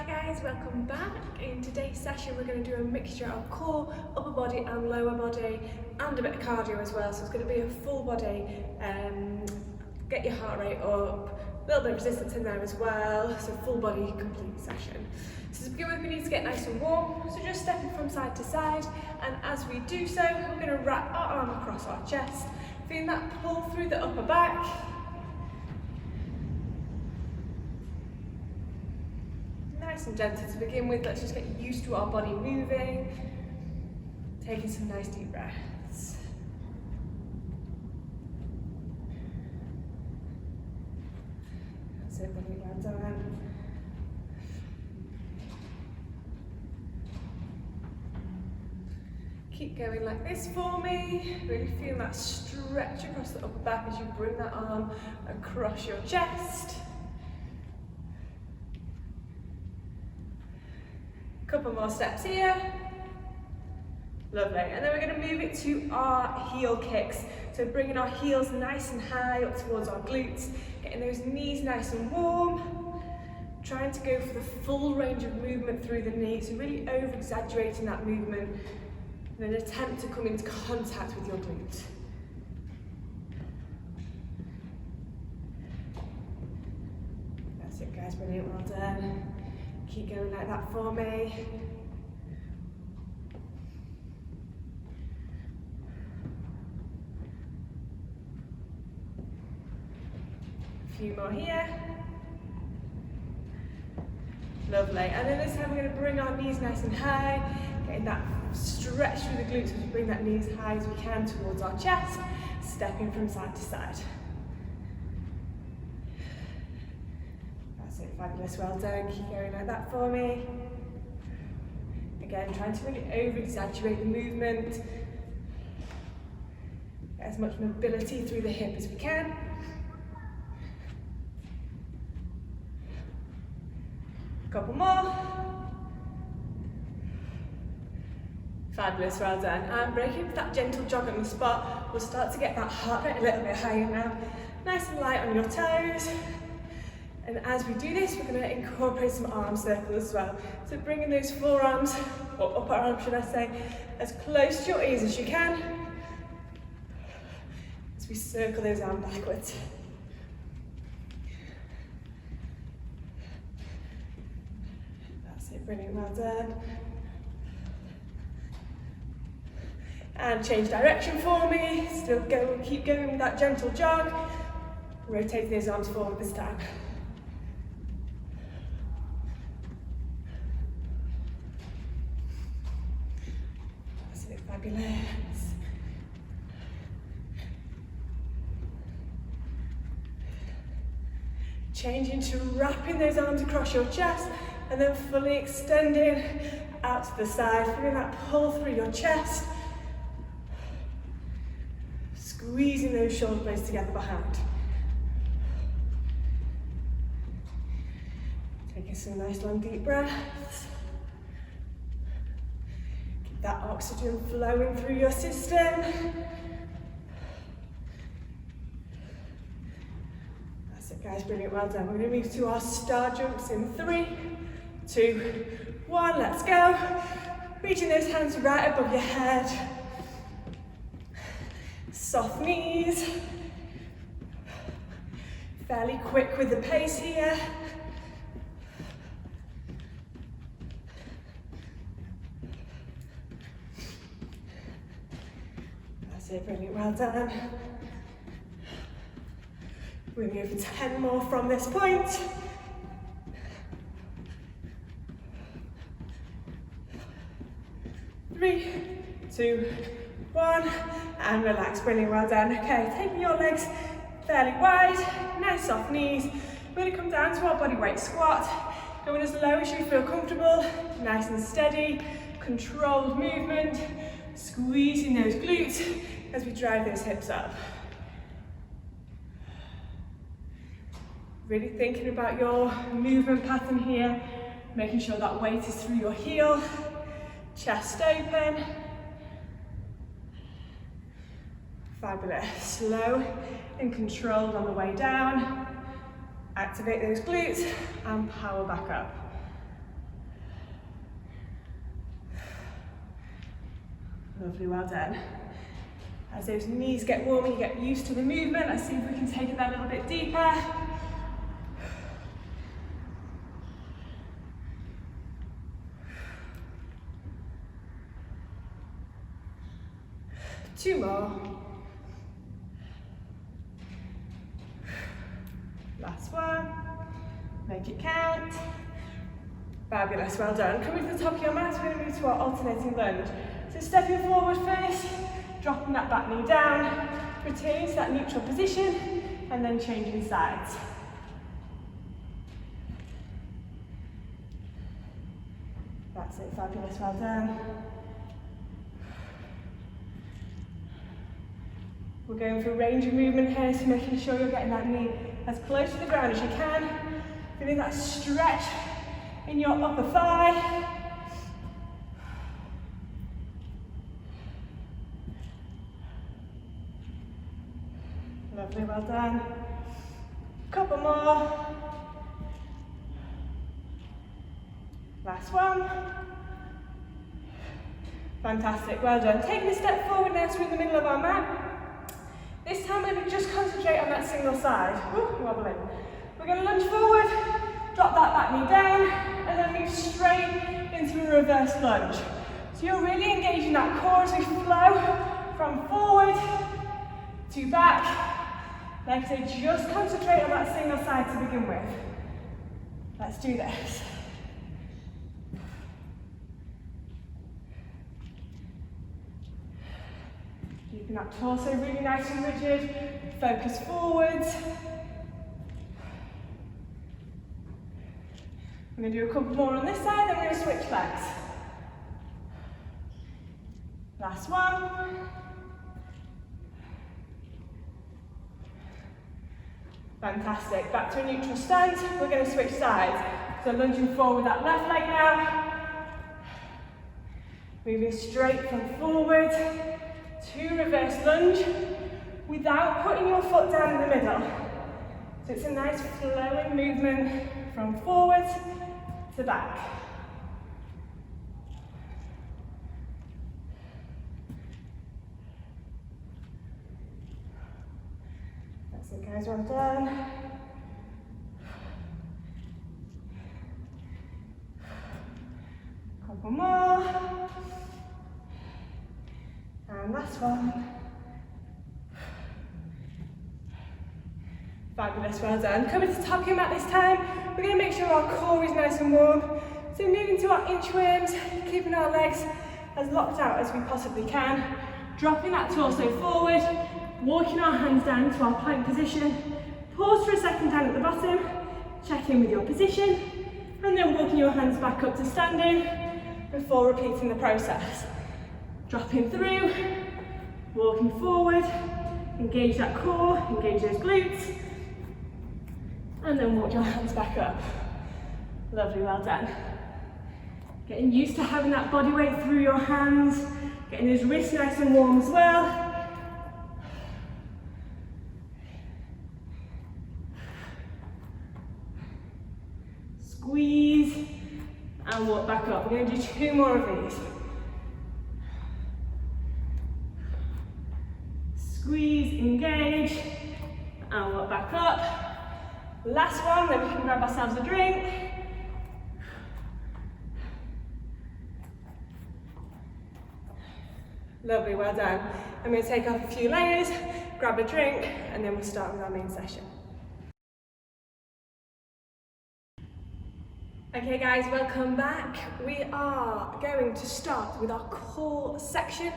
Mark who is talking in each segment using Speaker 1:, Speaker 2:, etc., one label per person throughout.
Speaker 1: guys, welcome back. In today's session we're going to do a mixture of core, upper body and lower body and a bit of cardio as well. So it's going to be a full body, get your heart rate up, a little bit of resistance in there as well, so full body complete session. So to begin with we need to get nice and warm, so just stepping from side to side, and as we do so we're going to wrap our arm across our chest, feeling that pull through the upper back. Nice and gentle to begin with. Let's just get used to our body moving, taking some nice deep breaths. That's it, bring it down. Keep going like this for me. Really feel that stretch across the upper back as you bring that arm across your chest. Couple more steps here. Lovely. And then we're going to move it to our heel kicks. So bringing our heels nice and high up towards our glutes, getting those knees nice and warm, trying to go for the full range of movement through the knees, so really over exaggerating that movement in an attempt to come into contact with your glutes. That's it guys, brilliant, well done. Keep going like that for me. A few more here. Lovely. And then this time we're going to bring our knees nice and high, getting that stretch through the glutes as we bring that knee as high as we can towards our chest, stepping from side to side. Fabulous, well done. Keep going like that for me. Again, trying to really over-exaggerate the movement. Get as much mobility through the hip as we can. Couple more. Fabulous, well done. And breaking up that gentle jog on the spot, we'll start to get that heart rate a little bit higher now. Nice and light on your toes. And as we do this, we're going to incorporate some arm circles as well. So bringing those forearms, or upper arms should I say, as close to your ears as you can, as we circle those arms backwards. That's it, brilliant, well done. And change direction for me, still go, keep going with that gentle jog. Rotate those arms forward this time. Fabulous. Changing to wrapping those arms across your chest and then fully extending out to the side, feeling that pull through your chest. Squeezing those shoulder blades together behind. Taking some nice long deep breaths. That oxygen flowing through your system. That's it guys, brilliant, well done. We're going to move to our star jumps in 3, 2, 1, let's go. Reaching those hands right above your head. Soft knees. Fairly quick with the pace here. Brilliant, well done. We're going to go for 10 more from this point. 3, 2, 1, and relax. Brilliant, well done. Okay, taking your legs fairly wide, nice soft knees. We're going to come down to our body weight squat, going as low as you feel comfortable, nice and steady, controlled movement, squeezing those glutes as we drive those hips up. Really thinking about your movement pattern here, making sure that weight is through your heel, chest open. Fabulous. Slow and controlled on the way down. Activate those glutes and power back up. Lovely, well done. As those knees get warmer, you get used to the movement. Let's see if we can take it that little bit deeper. Two more. Last one. Make it count. Fabulous, well done. Coming to the top of your mat, we're going to move to our alternating lunge. So stepping forward first, dropping that back knee down, returning to that neutral position, and then changing sides. That's it, fabulous, well done. We're going for range of movement here, so making sure you're getting that knee as close to the ground as you can. Feeling that stretch in your upper thigh. Lovely, well done. Couple more. Last one. Fantastic, well done. Taking a step forward now, so we're in the middle of our mat. This time we're going to just concentrate on that single side. Woo, wobbling. We're going to lunge forward, drop that back knee down, and then move straight into a reverse lunge. So you're really engaging that core as we flow from forward to back. Like I say, just concentrate on that single side to begin with. Let's do this. Keeping that torso really nice and rigid. Focus forwards. I'm going to do a couple more on this side, then we're going to switch legs. Last one. Fantastic. Back to a neutral stance. We're going to switch sides. So lunging forward with that left leg now. Moving straight from forward to reverse lunge without putting your foot down in the middle. So it's a nice flowing movement from forward to back. That's it, guys, well done. Couple more. And last one. Fabulous, well done. Coming to the top of your mat this time, we're going to make sure our core is nice and warm. So moving to our inchworms, keeping our legs as locked out as we possibly can. Dropping that torso forward, walking our hands down to our plank position. Pause for a second down at the bottom, check in with your position, and then walking your hands back up to standing before repeating the process. Dropping through, walking forward, engage that core, engage those glutes, and then walk your hands back up. Lovely, well done. Getting used to having that body weight through your hands, getting those wrists nice and warm as well. Squeeze, and walk back up. We're going to do 2 more of these. Squeeze, engage, and walk back up. Last one, then we can grab ourselves a drink. Lovely, well done. I'm going to take off a few layers, grab a drink, and then we'll start with our main session. Okay guys, welcome back. We are going to start with our core section.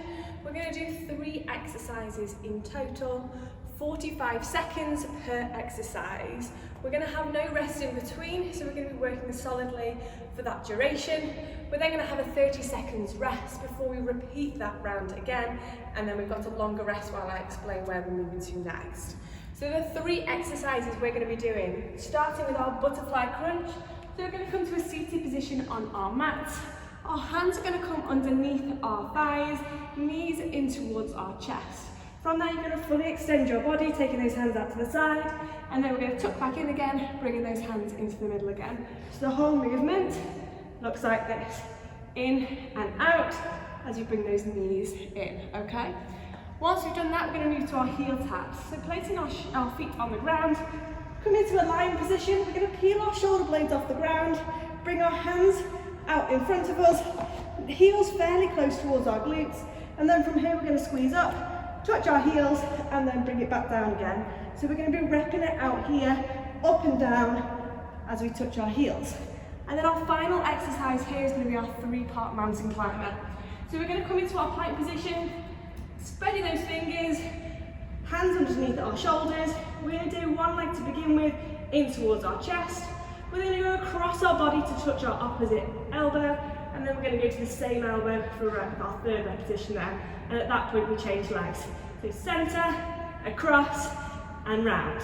Speaker 1: We're going to do 3 exercises in total, 45 seconds per exercise. We're going to have no rest in between, so we're going to be working solidly for that duration. We're then going to have a 30 seconds rest before we repeat that round again, and then we've got a longer rest while I explain where we're moving to next. So the 3 exercises we're going to be doing, starting with our butterfly crunch. So we're going to come to a seated position on our mat. Our hands are going to come underneath our thighs, knees in towards our chest. From there, you're going to fully extend your body, taking those hands out to the side, and then we're going to tuck back in again, bringing those hands into the middle again. So the whole movement looks like this. In and out, as you bring those knees in, okay? Once we've done that, we're going to move to our heel taps. So placing our feet on the ground, come into a lying position. We're going to peel our shoulder blades off the ground, bring our hands out in front of us, heels fairly close towards our glutes, and then from here we're going to squeeze up, touch our heels, and then bring it back down again. So we're going to be repping it out here, up and down, as we touch our heels. And then our final exercise here is going to be our 3-part mountain climber. So we're going to come into our plank position, spreading those fingers, hands underneath our shoulders. We're going to do one leg to begin with, in towards our chest. We're going to go across our body to touch our opposite elbow, and then we're going to go to the same elbow for our 3rd repetition there. And at that point we change legs. So centre, across, and round.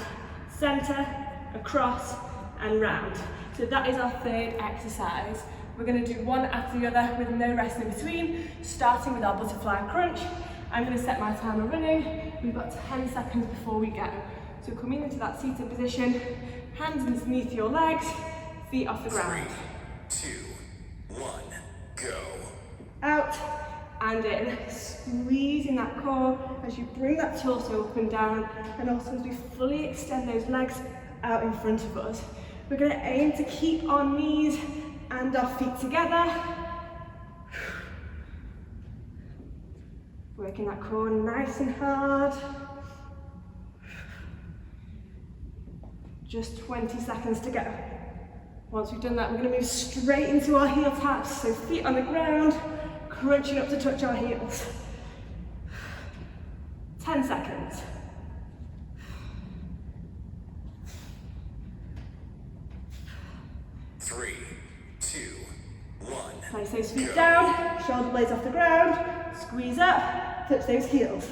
Speaker 1: Centre, across, and round. So that is our 3rd exercise. We're going to do one after the other with no rest in between, starting with our butterfly crunch. I'm going to set my timer running. We've got 10 seconds before we go. So coming into that seated position, hands underneath your legs, feet off the ground.
Speaker 2: 3, 2, 1, go.
Speaker 1: Out and in, squeezing that core as you bring that torso up and down, and also as we fully extend those legs out in front of us. We're going to aim to keep our knees and our feet together. Working that core nice and hard. Just 20 seconds to go. Once we've done that, we're going to move straight into our heel taps. So feet on the ground, crunching up to touch our heels. 10 seconds.
Speaker 2: 3, 2, 1.
Speaker 1: Place those feet down, shoulder blades off the ground, squeeze up, touch those heels.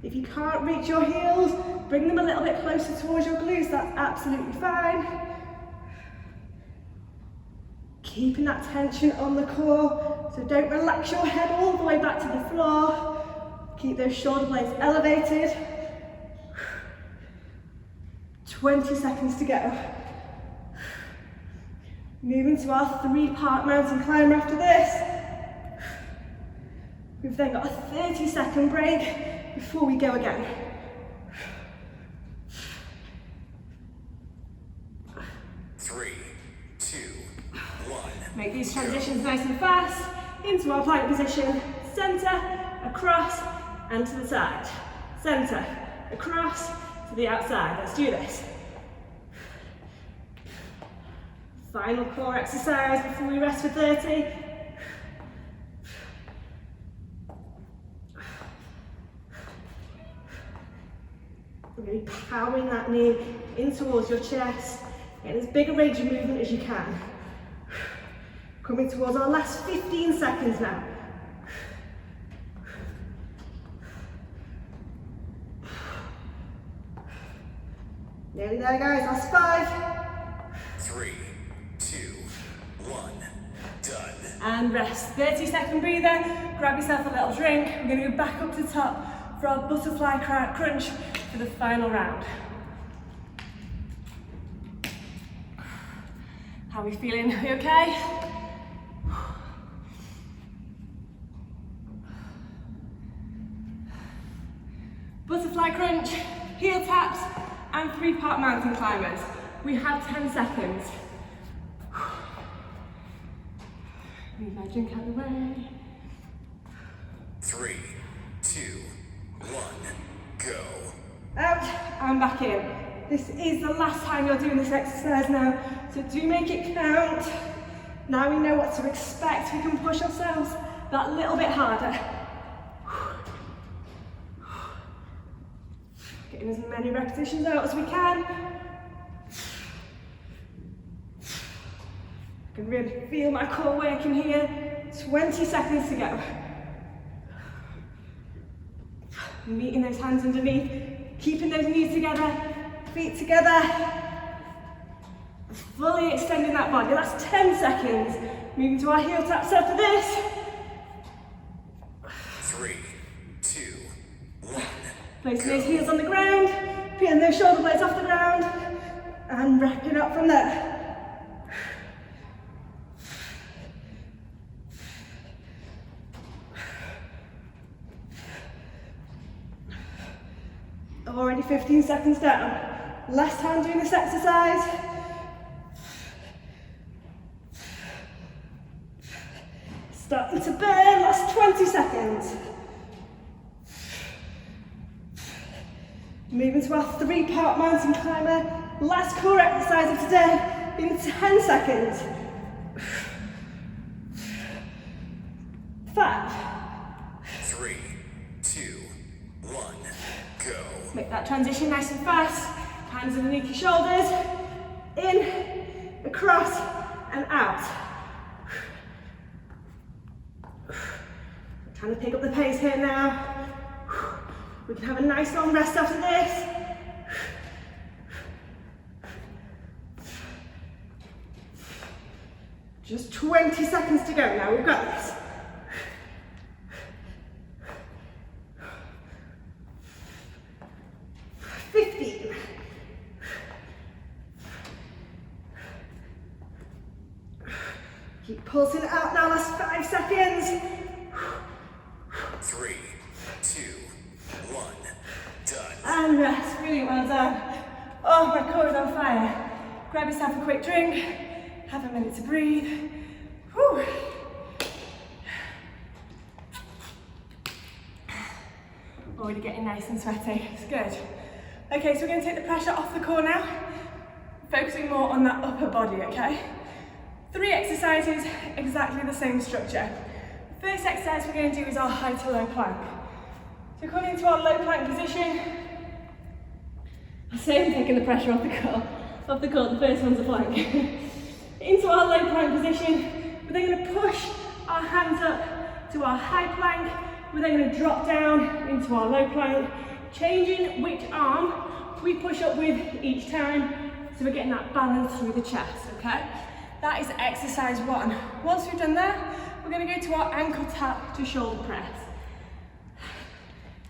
Speaker 1: If you can't reach your heels, bring them a little bit closer towards your glutes, that's absolutely fine. Keeping that tension on the core, so don't relax your head all the way back to the floor. Keep those shoulder blades elevated. 20 seconds to go. Moving to our 3-part mountain climber after this. We've then got a 30-second break before we go again.
Speaker 2: 3, 2, 1.
Speaker 1: Make these transitions nice and fast. Into our plank position. Centre, across, and to the side. Centre, across, to the outside. Let's do this. Final core exercise before we rest for 30. We're going to be powering that knee in towards your chest. Get as big a range of movement as you can. Coming towards our last 15 seconds now. Nearly there, guys. Last 5.
Speaker 2: 3, 2, 1. Done.
Speaker 1: And rest. 30-second breather. Grab yourself a little drink. We're going to go back up to the top for our butterfly crunch for the final round. How are we feeling? Are we okay? Butterfly crunch, heel taps, and 3-part mountain climbers. We have 10 seconds. Move my drink out of the way.
Speaker 2: 3, 2, 1, go.
Speaker 1: Out and back in. This is the last time you're doing this exercise now, so do make it count. Now we know what to expect. We can push ourselves that little bit harder. Getting as many repetitions out as we can. I can really feel my core working here. 20 seconds to go. Meeting those hands underneath, keeping those knees together, feet together. Fully extending that body. Last 10 seconds. Moving to our heel taps after this.
Speaker 2: 3, 2, 1.
Speaker 1: Placing those heels on the ground, peeling those shoulder blades off the ground, and wrapping up from there.
Speaker 3: Already 15 seconds down. Last time doing this exercise. Starting to burn, last 20 seconds. Moving to our 3-part mountain climber. Last core exercise of today in 10 seconds. 5.
Speaker 2: 3, 2, 1, go.
Speaker 3: Make that transition nice and fast. Hands underneath your shoulders. In, across, and out. Trying to pick up the pace here now. We can have a nice long rest after this. Just 20 seconds to go now, we've got this. Keep pulsing it out now, last 5 seconds.
Speaker 2: 3, 2, 1, done.
Speaker 3: And rest, really well done. Oh, my core is on fire. Grab yourself a quick drink, have a minute to breathe. Whew. Already getting nice and sweaty, it's good. Okay, so we're going to take the pressure off the core now, focusing more on that upper body, okay? 3 exercises, exactly the same structure. The first exercise we're going to do is our high to low plank. So coming into our low plank position, I say I'm taking the pressure off the core, the first one's a plank. Into our low plank position, we're then going to push our hands up to our high plank, we're then going to drop down into our low plank, changing which arm we push up with each time, so we're getting that balance through the chest, okay? That is exercise 1. Once we've done that, we're going to go to our ankle tap to shoulder press.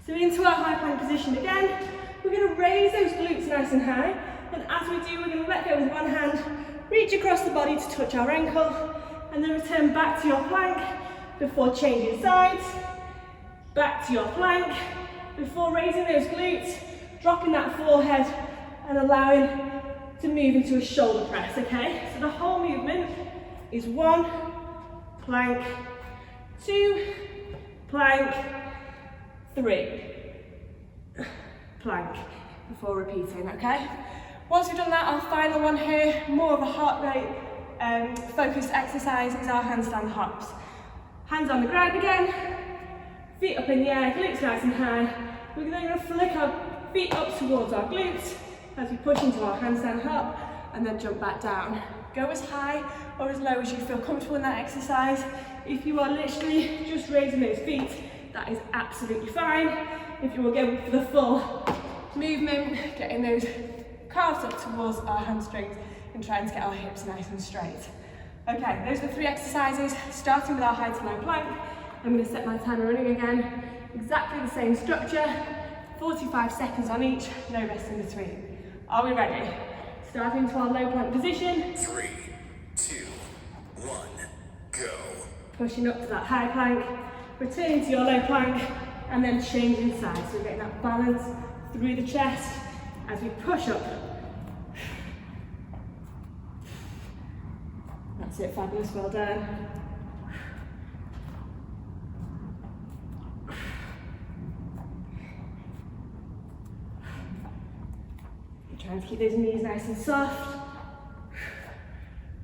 Speaker 3: So into our high plank position again, we're going to raise those glutes nice and high, and as we do, we're going to let go with one hand, reach across the body to touch our ankle, and then return back to your plank before changing sides, back to your plank, before raising those glutes, dropping that forehead, and allowing to move into a shoulder press, okay? So the whole movement is 1, plank, 2, plank, 3, plank, before repeating, okay? Once we've done that, our final one here, more of a heart rate focused exercise, is our handstand hops. Hands on the ground again, feet up in the air, glutes nice and high. We're then going to flick our feet up towards our glutes as we push into our handstand hop and then jump back down. Go as high or as low as you feel comfortable in that exercise. If you are literally just raising those feet, that is absolutely fine. If you will go for the full movement, getting those calves up towards our hamstrings and trying to get our hips nice and straight. Okay, those are the 3 exercises, starting with our high to low plank. I'm going to set my timer running again. Exactly the same structure, 45 seconds on each, no rest in between. Are we ready? Starting to our low plank position.
Speaker 2: 3, 2, 1, go.
Speaker 3: Pushing up to that high plank, returning to your low plank, and then changing sides. So we're getting that balance through the chest as we push up. That's it, fabulous, well done. Trying to keep those knees nice and soft.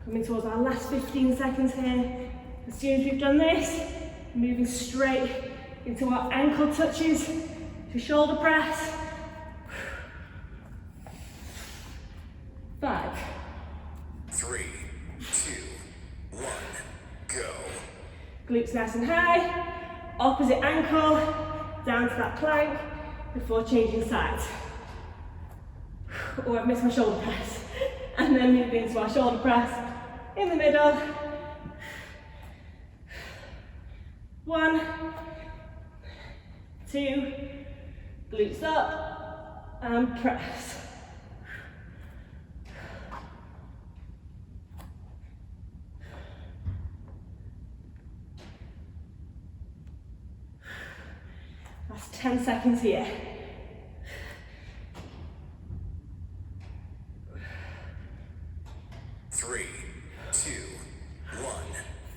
Speaker 3: Coming towards our last 15 seconds here. As soon as we've done this, moving straight into our ankle touches to shoulder press. 5,
Speaker 2: 3, 2, 1, go.
Speaker 3: glutes nice and high, opposite ankle, down to that plank before changing sides. Oh, I've missed my shoulder press. And then move into our shoulder press in the middle. 1, 2, glutes up, and press. Last 10 seconds here.
Speaker 2: 3, 2, 1.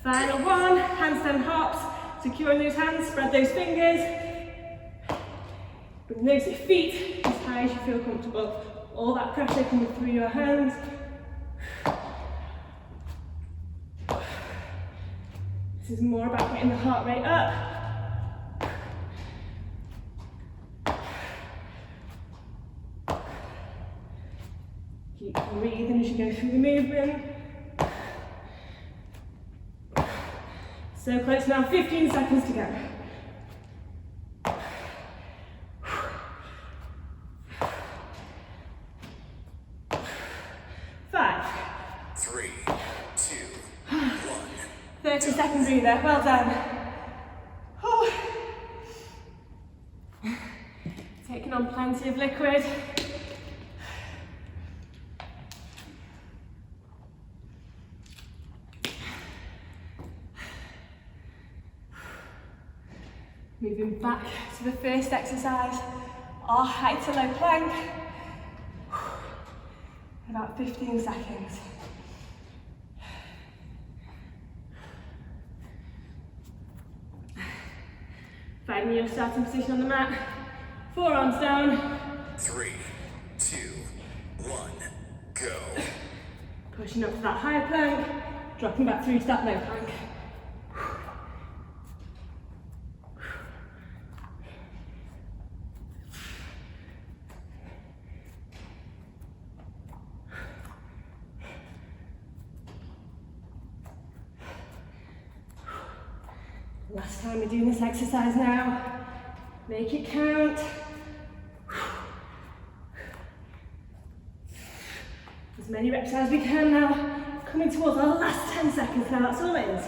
Speaker 3: Final one, handstand hops. Securing those hands, spread those fingers. Bring those feet as high as you feel comfortable. All that pressure coming through your hands. This is more about getting the heart rate up. Keep breathing as you go through the movement. So close now, 15 seconds to go. 5,
Speaker 2: 3, 2, 1.
Speaker 3: 30 second breather, well done. Oh. Taking on plenty of liquid. Moving back to the first exercise, our high to low plank. In about 15 seconds. Finding your starting position on the mat. Forearms down.
Speaker 2: 3, 2, 1, go.
Speaker 3: Pushing up to that high plank. Dropping back through to that low plank. Last time we're doing this exercise now. Make it count. As many reps as we can now. Coming towards our last 10 seconds now, that's all it is.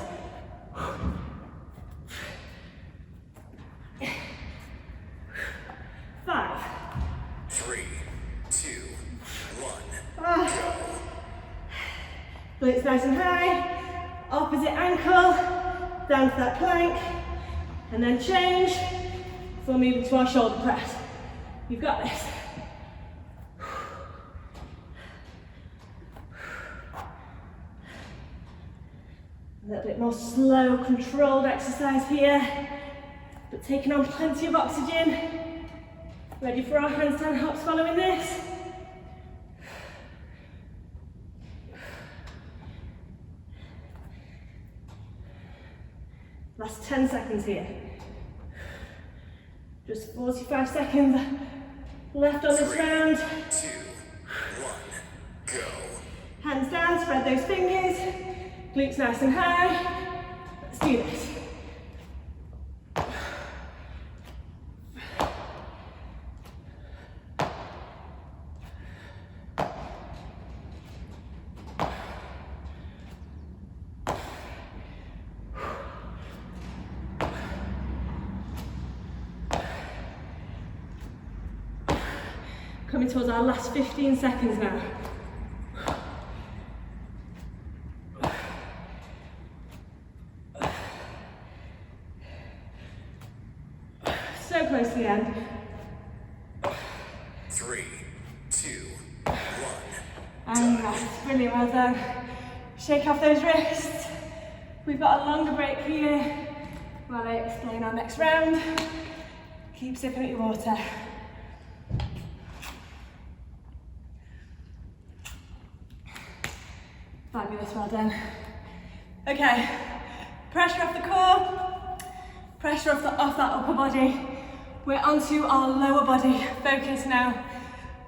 Speaker 3: 5.
Speaker 2: 3, 2, 1,
Speaker 3: Ah. Glutes nice and high. Opposite ankle. Down to that plank, and then change before moving to our shoulder press. You've got this. A little bit more slow, controlled exercise here, but taking on plenty of oxygen. Ready for our handstand hops following this? Last 10 seconds here. Just 45 seconds left on this
Speaker 2: 3,
Speaker 3: round.
Speaker 2: 2, 1, go.
Speaker 3: Hands down, spread those fingers. Glutes nice and high. Let's do this. Coming towards our last 15 seconds now. So close to the end.
Speaker 2: 3, 2, 1.
Speaker 3: And rest. Brilliant, well done. Shake off those wrists. We've got a longer break here while I explain our next round. Keep sipping at your water. Fabulous, well done. Okay, pressure off the core, pressure off that upper body. We're onto our lower body focus now.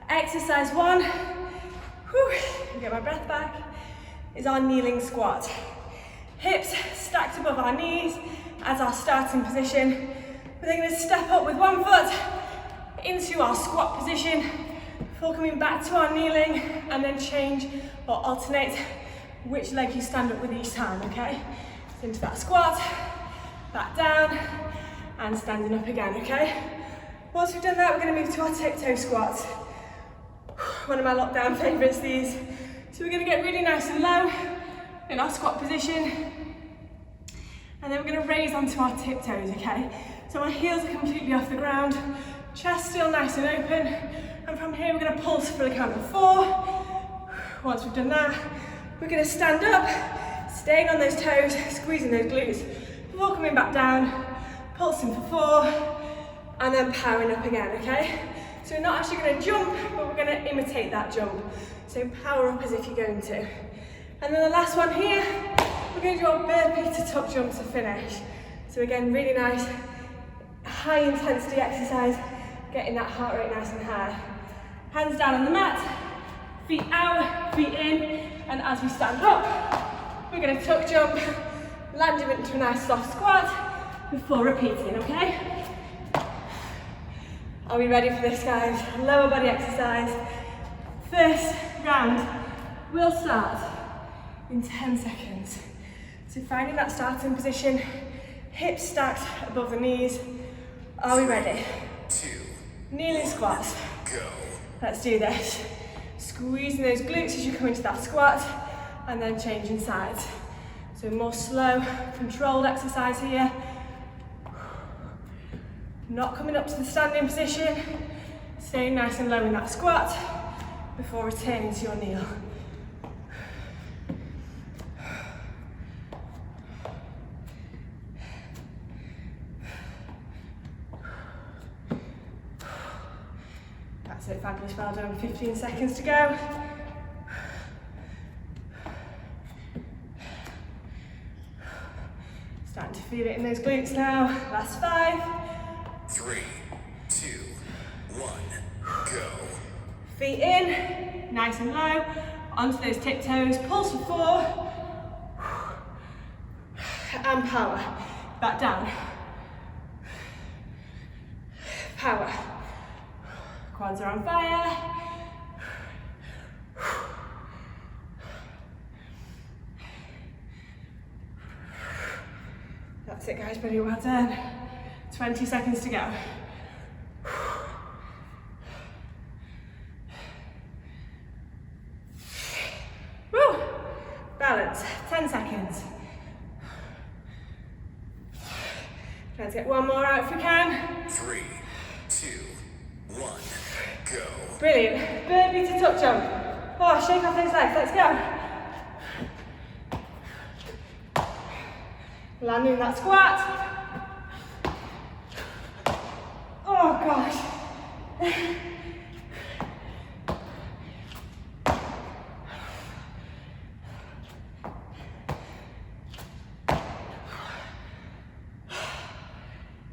Speaker 3: Exercise 1, get my breath back, is our kneeling squat. Hips stacked above our knees as our starting position. We're then going to step up with one foot into our squat position before coming back to our kneeling, and then change or alternate which leg you stand up with each time, okay? So into that squat, back down, and standing up again, okay? Once we've done that, we're going to move to our tiptoe squats. One of my lockdown favourites, these. So we're going to get really nice and low in our squat position, and then we're going to raise onto our tiptoes, okay? So our heels are completely off the ground, chest still nice and open, and from here we're going to pulse for the count of 4. Once we've done that, We're going to stand up, staying on those toes, squeezing those glutes, before coming back down, pulsing for 4, and then powering up again, okay? So we're not actually going to jump, but we're going to imitate that jump. So power up as if you're going to. And then the last one here, we're going to do our burpee to tuck jump to finish. So again, really nice, high intensity exercise, getting that heart rate nice and high. Hands down on the mat, feet out, feet in, and as we stand up, we're going to tuck jump, landing into a nice soft squat before repeating, okay? Are we ready for this, guys? Lower body exercise. First round will start in 10 seconds. So finding that starting position, hips stacked above the knees. Are we ready?
Speaker 2: 2,
Speaker 3: Kneeling squats.
Speaker 2: go.
Speaker 3: Let's do this. Squeezing those glutes as you come into that squat, and then changing sides. So more slow, controlled exercise here. Not coming up to the standing position, staying nice and low in that squat before returning to your kneel. That's it, fabulous, well done. 15 seconds to go. Starting to feel it in those glutes now. Last 5.
Speaker 2: 3, 2, 1, go.
Speaker 3: Feet in, nice and low, onto those tiptoes, pulse for 4, and power. Back down. Power. Quads are on fire. That's it, guys, pretty well done. 20 seconds to go. Woo! Balance, 10 seconds. Let's get one more out if we can.
Speaker 2: 3, 2, 1, go.
Speaker 3: Brilliant. Burpee to tuck jump. Oh, shake off those legs, let's go. Landing that squat. Oh gosh.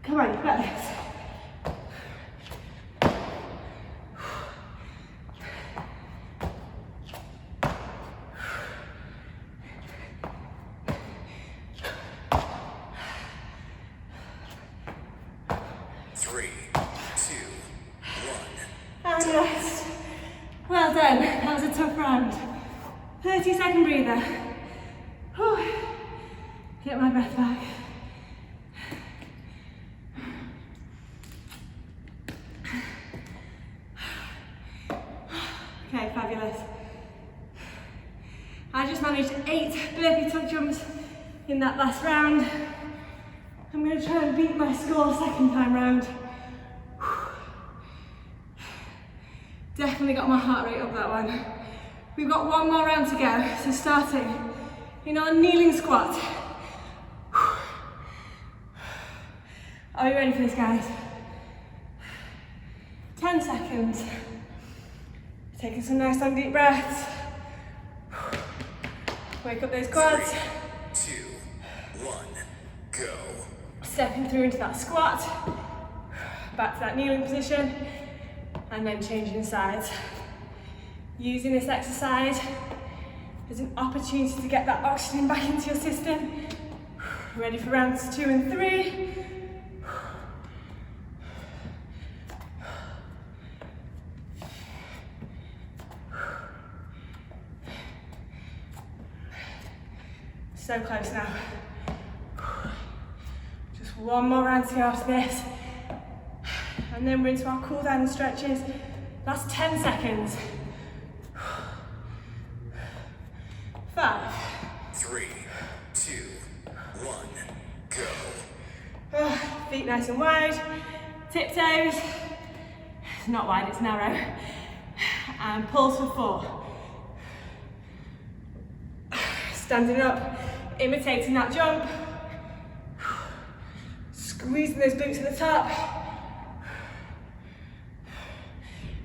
Speaker 3: Come on, you've got this. And rest. Well done. That was a tough round. 30-second breather. Whew. Get my breath back. Okay, fabulous. I just managed 8 burpee tuck jumps in that last round. I'm going to try and beat my score second time round. Definitely got my heart rate up that one. We've got one more round to go, so starting in our kneeling squat. Are you ready for this, guys? 10 seconds. Taking some nice long deep breaths. Wake up those quads.
Speaker 2: 3, 2, 1, go.
Speaker 3: Stepping through into that squat. Back to that kneeling position. And then changing sides. Using this exercise as an opportunity to get that oxygen back into your system. Ready for rounds 2 and 3. So close now. Just one more round to go after this. And then we're into our cool down and stretches. Last 10 seconds. 5.
Speaker 2: 3, 2, 1, go.
Speaker 3: Oh, feet nice and wide. Tiptoes. It's not wide, it's narrow. And pulse for 4. Standing up, imitating that jump. Squeezing those glutes at the top.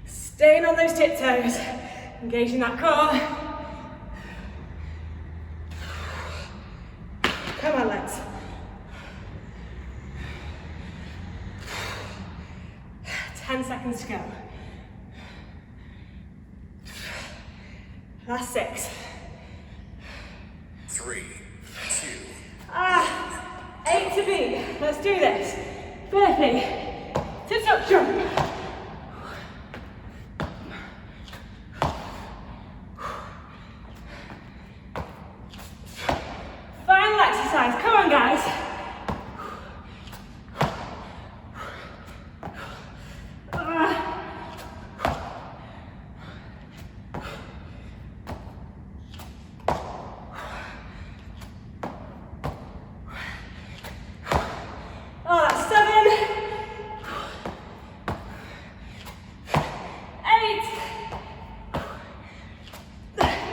Speaker 3: Staying on those tiptoes, engaging that core. Come on, legs. 10 seconds to go. Last 6.
Speaker 2: 3, 2,
Speaker 3: 8 to beat. Let's do this. Burpee. Sit up, jump. Final exercise. Come on, guys. Oh, that's 7, 8, 9,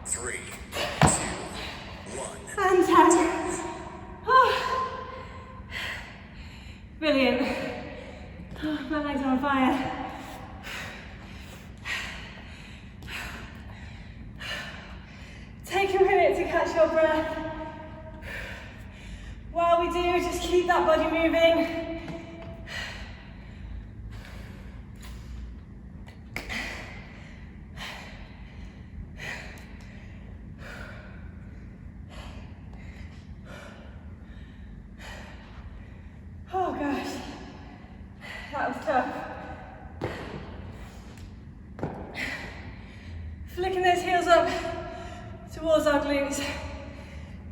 Speaker 2: 3, 2, 1.
Speaker 3: and 10. Oh. Brilliant. Oh, my legs are on fire. Take a minute to catch your breath. While we do, just keep that body moving. Oh gosh, that was tough. Flicking those heels up towards our glutes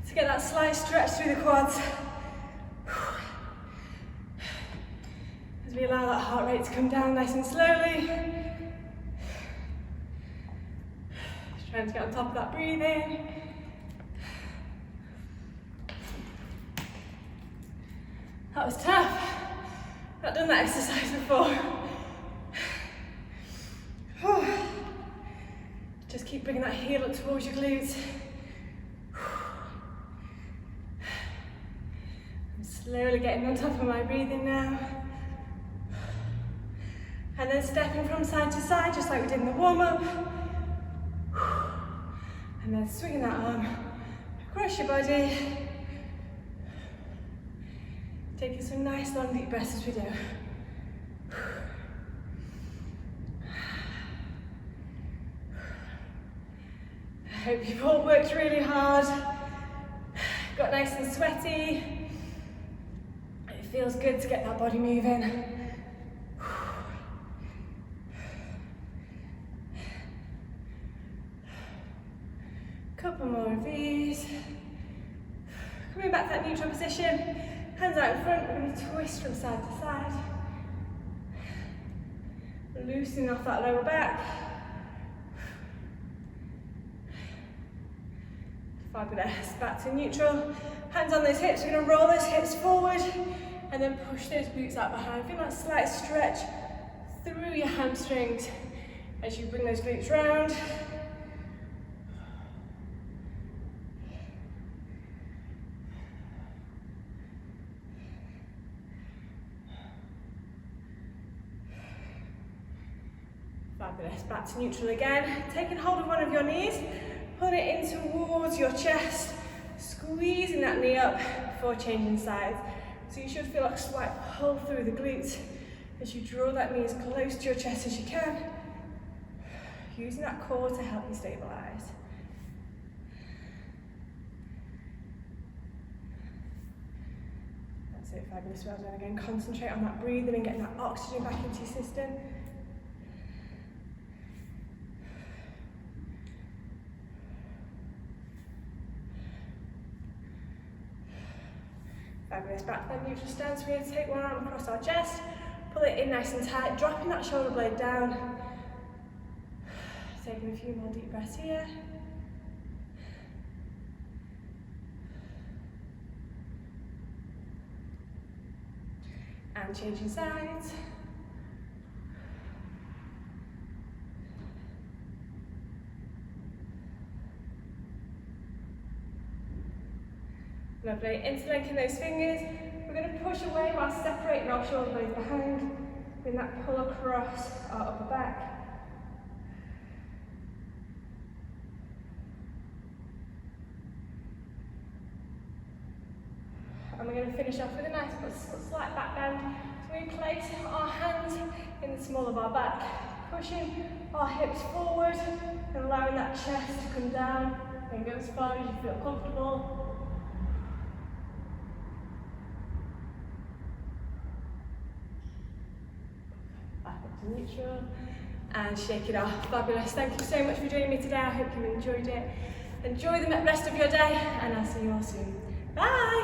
Speaker 3: to get that slight stretch through the quads. As we allow that heart rate to come down nice and slowly. Just trying to get on top of that breathing. That was tough. Not done that exercise before. Just keep bringing that heel up towards your glutes. I'm slowly getting on top of my breathing now. And then stepping from side to side, just like we did in the warm-up. And then swinging that arm across your body. Taking some nice long deep breaths as we do. I hope you've all worked really hard, got nice and sweaty. It feels good to get that body moving. Couple more of these. Coming back to that neutral position, hands out in front, we're going to twist from side to side. Loosening off that lower back. Fabulous, back to neutral. Hands on those hips, we're going to roll those hips forward and then push those glutes out behind. Feel that slight stretch through your hamstrings as you bring those glutes round. Fabulous, back to neutral again. Taking hold of one of your knees, pulling it in towards your chest, squeezing that knee up before changing sides. So you should feel like a slight pull through the glutes as you draw that knee as close to your chest as you can, using that core to help you stabilize. That's it, fabulous, well done again. Concentrate on that breathing and getting that oxygen back into your system. Fabulous, back to that neutral stance. We're going to take one arm across our chest, pull it in nice and tight, dropping that shoulder blade down. Taking a few more deep breaths here. And changing sides. Lovely. Interlinking those fingers. We're going to push away while separating our shoulder blades behind. Bring that pull across our upper back. And we're going to finish off with a nice slight back bend. So we place our hands in the small of our back, pushing our hips forward and allowing that chest to come down and go as far as you feel comfortable. Back up to neutral and shake it off. Fabulous. Thank you so much for joining me today. I hope you enjoyed it. Enjoy the rest of your day and I'll see you all soon. Bye!